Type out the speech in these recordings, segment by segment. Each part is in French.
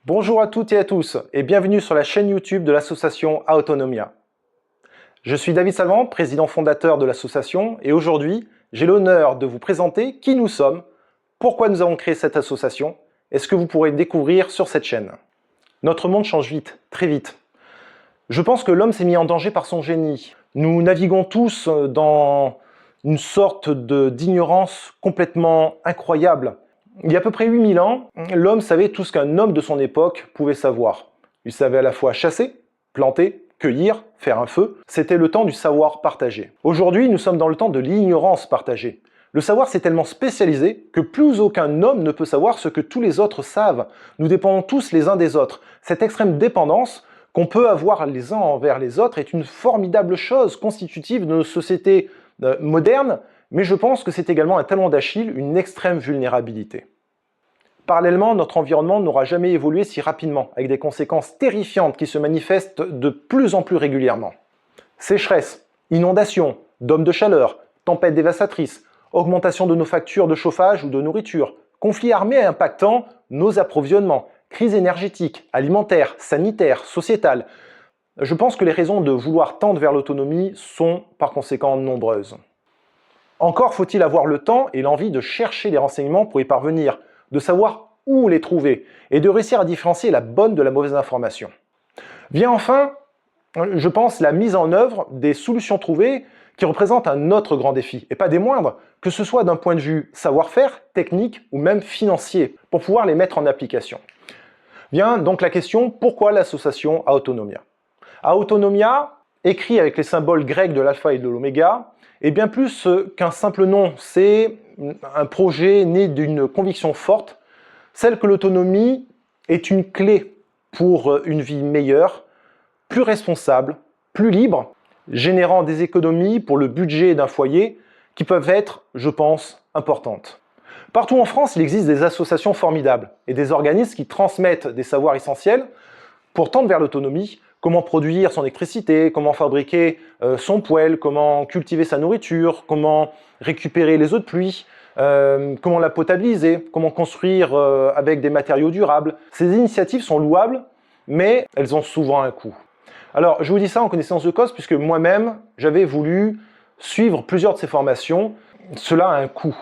Bonjour à toutes et à tous et bienvenue sur la chaîne YouTube de l'association Autonomia. Je suis David Salvant, président fondateur de l'association et aujourd'hui, j'ai l'honneur de vous présenter qui nous sommes, pourquoi nous avons créé cette association et ce que vous pourrez découvrir sur cette chaîne. Notre monde change vite, très vite. Je pense que l'homme s'est mis en danger par son génie. Nous naviguons tous dans une sorte d'ignorance complètement incroyable. Il y a à peu près 8000 ans, l'homme savait tout ce qu'un homme de son époque pouvait savoir. Il savait à la fois chasser, planter, cueillir, faire un feu. C'était le temps du savoir partagé. Aujourd'hui, nous sommes dans le temps de l'ignorance partagée. Le savoir s'est tellement spécialisé que plus aucun homme ne peut savoir ce que tous les autres savent. Nous dépendons tous les uns des autres. Cette extrême dépendance qu'on peut avoir les uns envers les autres est une formidable chose constitutive de nos sociétés modernes, mais je pense que c'est également un talon d'Achille, une extrême vulnérabilité. Parallèlement, notre environnement n'aura jamais évolué si rapidement, avec des conséquences terrifiantes qui se manifestent de plus en plus régulièrement. Sécheresse, inondations, dômes de chaleur, tempêtes dévastatrices, augmentation de nos factures de chauffage ou de nourriture, conflits armés impactant nos approvisionnements, crise énergétique, alimentaire, sanitaire, sociétale. Je pense que les raisons de vouloir tendre vers l'autonomie sont par conséquent nombreuses. Encore faut-il avoir le temps et l'envie de chercher les renseignements pour y parvenir, de savoir où les trouver et de réussir à différencier la bonne de la mauvaise information. Vient enfin, je pense, la mise en œuvre des solutions trouvées qui représentent un autre grand défi, et pas des moindres, que ce soit d'un point de vue savoir-faire, technique ou même financier, pour pouvoir les mettre en application. Vient donc la question, pourquoi l'association Autonomia? Autonomia, écrit avec les symboles grecs de l'alpha et de l'oméga, est bien plus qu'un simple nom, c'est un projet né d'une conviction forte, celle que l'autonomie est une clé pour une vie meilleure, plus responsable, plus libre, générant des économies pour le budget d'un foyer qui peuvent être, je pense, importantes. Partout en France, il existe des associations formidables et des organismes qui transmettent des savoirs essentiels pour tendre vers l'autonomie. Comment produire son électricité, comment fabriquer son poêle, comment cultiver sa nourriture, comment récupérer les eaux de pluie, comment la potabiliser, comment construire avec des matériaux durables. Ces initiatives sont louables, mais elles ont souvent un coût. Alors, je vous dis ça en connaissance de cause, puisque moi-même, j'avais voulu suivre plusieurs de ces formations. Cela a un coût.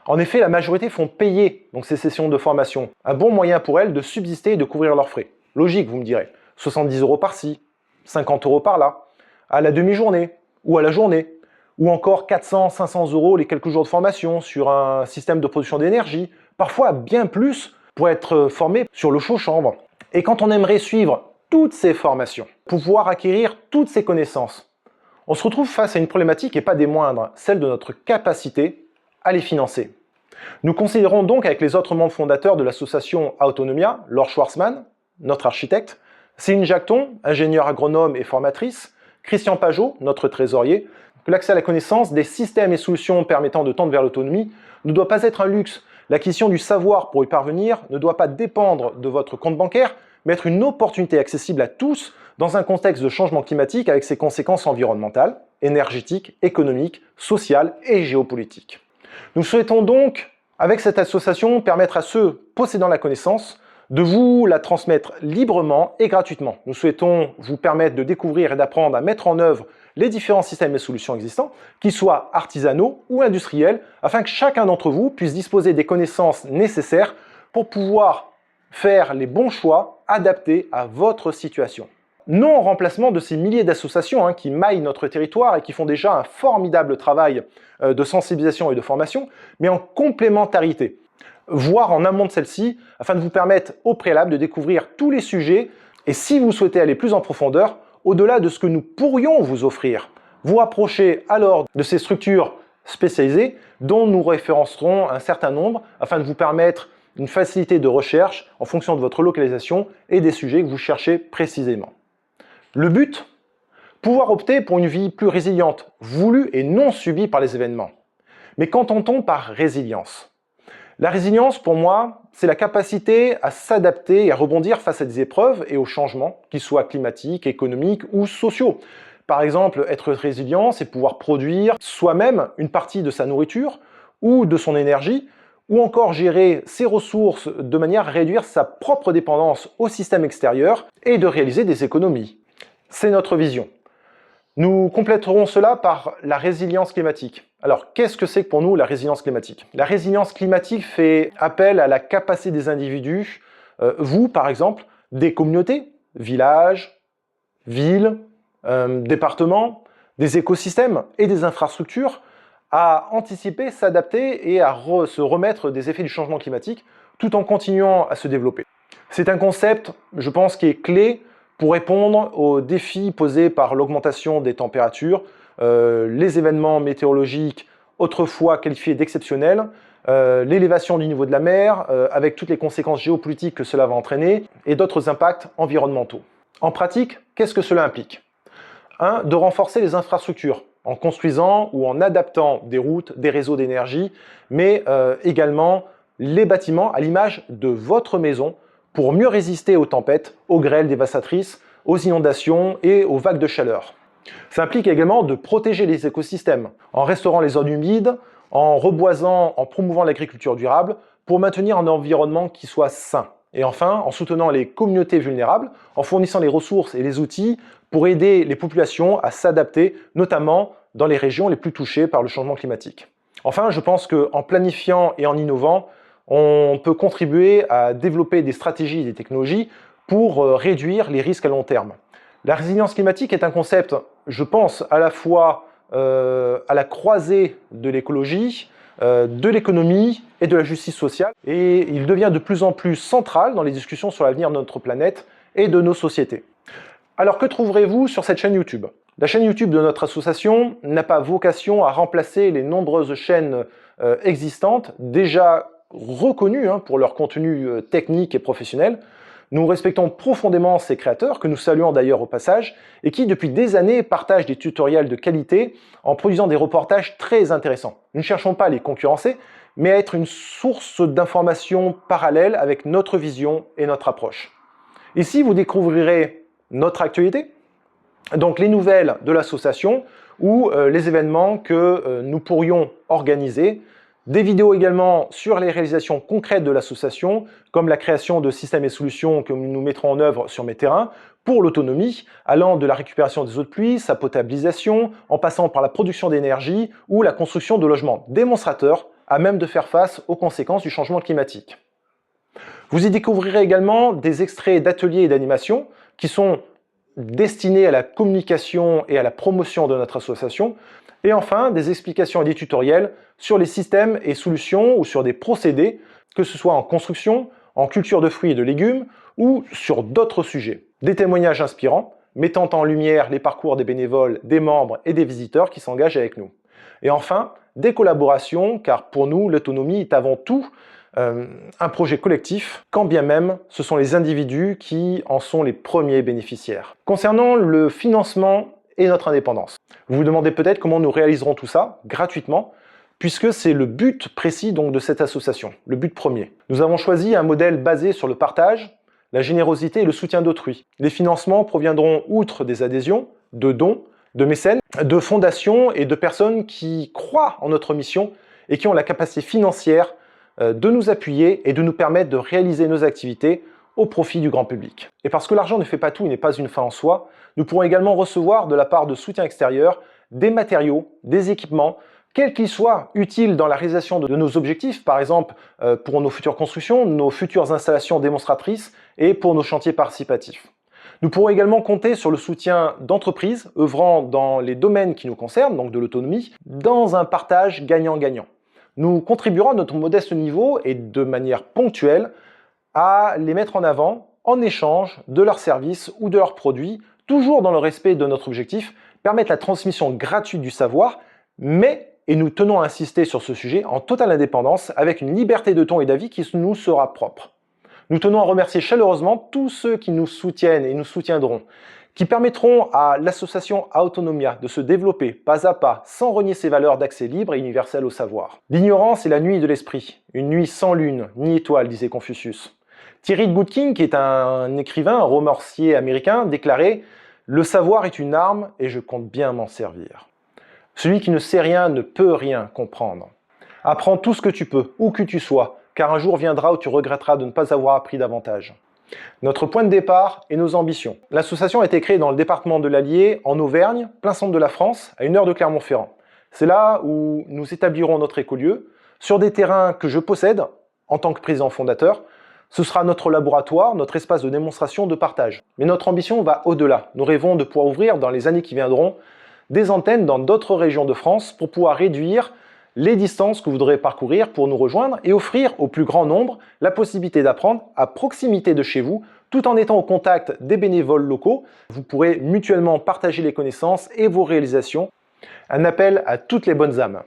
En effet, la majorité font payer donc, ces sessions de formation. Un bon moyen pour elles de subsister et de couvrir leurs frais. Logique, vous me direz. 70 € par-ci, 50 € par-là, à la demi-journée ou à la journée, ou encore 400, 500 € les quelques jours de formation sur un système de production d'énergie, parfois bien plus pour être formé sur le chaud-chambre. Et quand on aimerait suivre toutes ces formations, pouvoir acquérir toutes ces connaissances, on se retrouve face à une problématique et pas des moindres, celle de notre capacité à les financer. Nous considérons donc avec les autres membres fondateurs de l'association Autonomia, Laure Schwarzman, notre architecte, Céline Jacton, ingénieure agronome et formatrice, Christian Pajot, notre trésorier, que l'accès à la connaissance des systèmes et solutions permettant de tendre vers l'autonomie ne doit pas être un luxe. L'acquisition du savoir pour y parvenir ne doit pas dépendre de votre compte bancaire, mais être une opportunité accessible à tous dans un contexte de changement climatique avec ses conséquences environnementales, énergétiques, économiques, sociales et géopolitiques. Nous souhaitons donc, avec cette association, permettre à ceux possédant la connaissance de vous la transmettre librement et gratuitement. Nous souhaitons vous permettre de découvrir et d'apprendre à mettre en œuvre les différents systèmes et solutions existants, qu'ils soient artisanaux ou industriels, afin que chacun d'entre vous puisse disposer des connaissances nécessaires pour pouvoir faire les bons choix adaptés à votre situation. Non en remplacement de ces milliers d'associations qui maillent notre territoire et qui font déjà un formidable travail de sensibilisation et de formation, mais en complémentarité, voire en amont de celle-ci, afin de vous permettre au préalable de découvrir tous les sujets et si vous souhaitez aller plus en profondeur, au-delà de ce que nous pourrions vous offrir, vous rapprocher alors de ces structures spécialisées dont nous référencerons un certain nombre afin de vous permettre une facilité de recherche en fonction de votre localisation et des sujets que vous cherchez précisément. Le but? Pouvoir opter pour une vie plus résiliente, voulue et non subie par les événements. Mais qu'entend-on par résilience? La résilience, pour moi, c'est la capacité à s'adapter et à rebondir face à des épreuves et aux changements, qu'ils soient climatiques, économiques ou sociaux. Par exemple, être résilient, c'est pouvoir produire soi-même une partie de sa nourriture ou de son énergie, ou encore gérer ses ressources de manière à réduire sa propre dépendance au système extérieur et de réaliser des économies. C'est notre vision. Nous compléterons cela par la résilience climatique. Alors, qu'est-ce que c'est pour nous la résilience climatique? La résilience climatique fait appel à la capacité des individus, vous par exemple, des communautés, villages, villes, départements, des écosystèmes et des infrastructures, à anticiper, s'adapter et à se remettre des effets du changement climatique tout en continuant à se développer. C'est un concept, je pense, qui est clé pour répondre aux défis posés par l'augmentation des températures, les événements météorologiques autrefois qualifiés d'exceptionnels, l'élévation du niveau de la mer, avec toutes les conséquences géopolitiques que cela va entraîner, et d'autres impacts environnementaux. En pratique, qu'est-ce que cela implique? 1. De renforcer les infrastructures, en construisant ou en adaptant des routes, des réseaux d'énergie, mais également les bâtiments à l'image de votre maison pour mieux résister aux tempêtes, aux grêles dévastatrices, aux inondations et aux vagues de chaleur. Ça implique également de protéger les écosystèmes, en restaurant les zones humides, en reboisant, en promouvant l'agriculture durable, pour maintenir un environnement qui soit sain. Et enfin, en soutenant les communautés vulnérables, en fournissant les ressources et les outils pour aider les populations à s'adapter, notamment dans les régions les plus touchées par le changement climatique. Enfin, je pense qu'en planifiant et en innovant, on peut contribuer à développer des stratégies et des technologies pour réduire les risques à long terme. La résilience climatique est un concept, je pense, à la fois à la croisée de l'écologie, de l'économie et de la justice sociale, et il devient de plus en plus central dans les discussions sur l'avenir de notre planète et de nos sociétés. Alors que trouverez-vous sur cette chaîne YouTube? La chaîne YouTube de notre association n'a pas vocation à remplacer les nombreuses chaînes existantes, déjà reconnues pour leur contenu technique et professionnel. Nous respectons profondément ces créateurs, que nous saluons d'ailleurs au passage, et qui depuis des années partagent des tutoriels de qualité en produisant des reportages très intéressants. Nous ne cherchons pas à les concurrencer, mais à être une source d'informations parallèle avec notre vision et notre approche. Ici, vous découvrirez notre actualité, donc les nouvelles de l'association ou les événements que nous pourrions organiser, des vidéos également sur les réalisations concrètes de l'association, comme la création de systèmes et solutions que nous mettrons en œuvre sur mes terrains pour l'autonomie, allant de la récupération des eaux de pluie, sa potabilisation, en passant par la production d'énergie ou la construction de logements démonstrateurs à même de faire face aux conséquences du changement climatique. Vous y découvrirez également des extraits d'ateliers et d'animations qui sont destinés à la communication et à la promotion de notre association, et enfin des explications et des tutoriels sur les systèmes et solutions ou sur des procédés, que ce soit en construction, en culture de fruits et de légumes ou sur d'autres sujets. Des témoignages inspirants, mettant en lumière les parcours des bénévoles, des membres et des visiteurs qui s'engagent avec nous. Et enfin, des collaborations, car pour nous, l'autonomie est avant tout un projet collectif, quand bien même ce sont les individus qui en sont les premiers bénéficiaires. Concernant le financement et notre indépendance, vous vous demandez peut-être comment nous réaliserons tout ça gratuitement, puisque c'est le but précis donc de cette association, le but premier. Nous avons choisi un modèle basé sur le partage, la générosité et le soutien d'autrui. Les financements proviendront outre des adhésions, de dons, de mécènes, de fondations et de personnes qui croient en notre mission et qui ont la capacité financière de nous appuyer et de nous permettre de réaliser nos activités au profit du grand public. Et parce que l'argent ne fait pas tout et n'est pas une fin en soi, nous pourrons également recevoir de la part de soutien extérieur des matériaux, des équipements, quels qu'ils soient, utiles dans la réalisation de nos objectifs, par exemple pour nos futures constructions, nos futures installations démonstratrices et pour nos chantiers participatifs. Nous pourrons également compter sur le soutien d'entreprises œuvrant dans les domaines qui nous concernent, donc de l'autonomie, dans un partage gagnant-gagnant. Nous contribuerons à notre modeste niveau et de manière ponctuelle à les mettre en avant en échange de leurs services ou de leurs produits, toujours dans le respect de notre objectif, permettre la transmission gratuite du savoir, mais, et nous tenons à insister sur ce sujet, en totale indépendance, avec une liberté de ton et d'avis qui nous sera propre. Nous tenons à remercier chaleureusement tous ceux qui nous soutiennent et nous soutiendront, qui permettront à l'association Autonomia de se développer pas à pas, sans renier ses valeurs d'accès libre et universel au savoir. L'ignorance est la nuit de l'esprit, une nuit sans lune, ni étoile, disait Confucius. Thierry de Boutkin, qui est un écrivain, un romancier américain, déclarait « Le savoir est une arme et je compte bien m'en servir. Celui qui ne sait rien ne peut rien comprendre. » Apprends tout ce que tu peux, où que tu sois, car un jour viendra où tu regretteras de ne pas avoir appris davantage. Notre point de départ et nos ambitions. L'association a été créée dans le département de l'Allier, en Auvergne, plein centre de la France, à 1 heure de Clermont-Ferrand. C'est là où nous établirons notre écolieu, sur des terrains que je possède en tant que président fondateur. Ce sera notre laboratoire, notre espace de démonstration, de partage. Mais notre ambition va au-delà. Nous rêvons de pouvoir ouvrir, dans les années qui viendront, des antennes dans d'autres régions de France pour pouvoir réduire les distances que vous devrez parcourir pour nous rejoindre et offrir au plus grand nombre la possibilité d'apprendre à proximité de chez vous, tout en étant au contact des bénévoles locaux. Vous pourrez mutuellement partager les connaissances et vos réalisations. Un appel à toutes les bonnes âmes.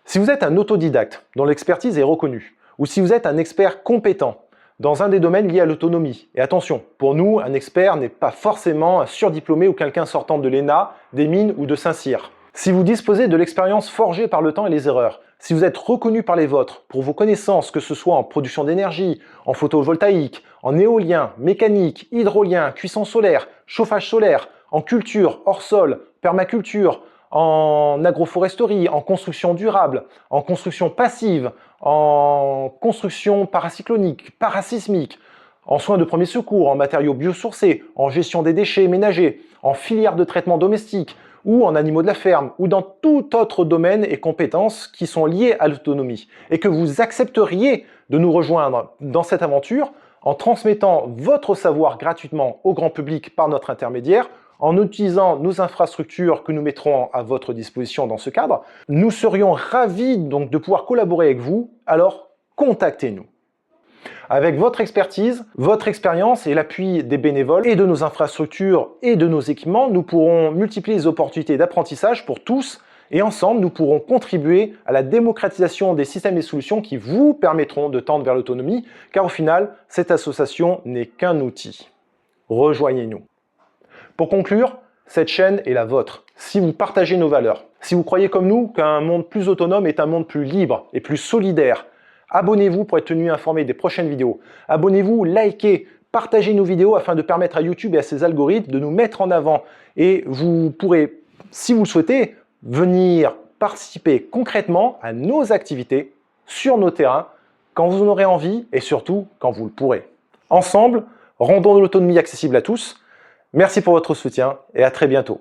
Si vous êtes un autodidacte dont l'expertise est reconnue, ou si vous êtes un expert compétent dans un des domaines liés à l'autonomie, et attention, pour nous, un expert n'est pas forcément un surdiplômé ou quelqu'un sortant de l'ENA, des mines ou de Saint-Cyr. Si vous disposez de l'expérience forgée par le temps et les erreurs, si vous êtes reconnu par les vôtres pour vos connaissances, que ce soit en production d'énergie, en photovoltaïque, en éolien, mécanique, hydrolien, cuisson solaire, chauffage solaire, en culture, hors sol, permaculture, en agroforesterie, en construction durable, en construction passive, en construction paracyclonique, parasismique, en soins de premier secours, en matériaux biosourcés, en gestion des déchets ménagers, en filière de traitement domestique, ou en animaux de la ferme, ou dans tout autre domaine et compétences qui sont liées à l'autonomie, et que vous accepteriez de nous rejoindre dans cette aventure en transmettant votre savoir gratuitement au grand public par notre intermédiaire, en utilisant nos infrastructures que nous mettrons à votre disposition dans ce cadre. Nous serions ravis donc de pouvoir collaborer avec vous, alors contactez-nous. Avec votre expertise, votre expérience et l'appui des bénévoles et de nos infrastructures et de nos équipements, nous pourrons multiplier les opportunités d'apprentissage pour tous et ensemble, nous pourrons contribuer à la démocratisation des systèmes et solutions qui vous permettront de tendre vers l'autonomie, car au final, cette association n'est qu'un outil. Rejoignez-nous. Pour conclure, cette chaîne est la vôtre. Si vous partagez nos valeurs, si vous croyez comme nous qu'un monde plus autonome est un monde plus libre et plus solidaire, abonnez-vous pour être tenu informé des prochaines vidéos. Abonnez-vous, likez, partagez nos vidéos afin de permettre à YouTube et à ses algorithmes de nous mettre en avant. Et vous pourrez, si vous le souhaitez, venir participer concrètement à nos activités sur nos terrains quand vous en aurez envie et surtout quand vous le pourrez. Ensemble, rendons l'autonomie accessible à tous. Merci pour votre soutien et à très bientôt.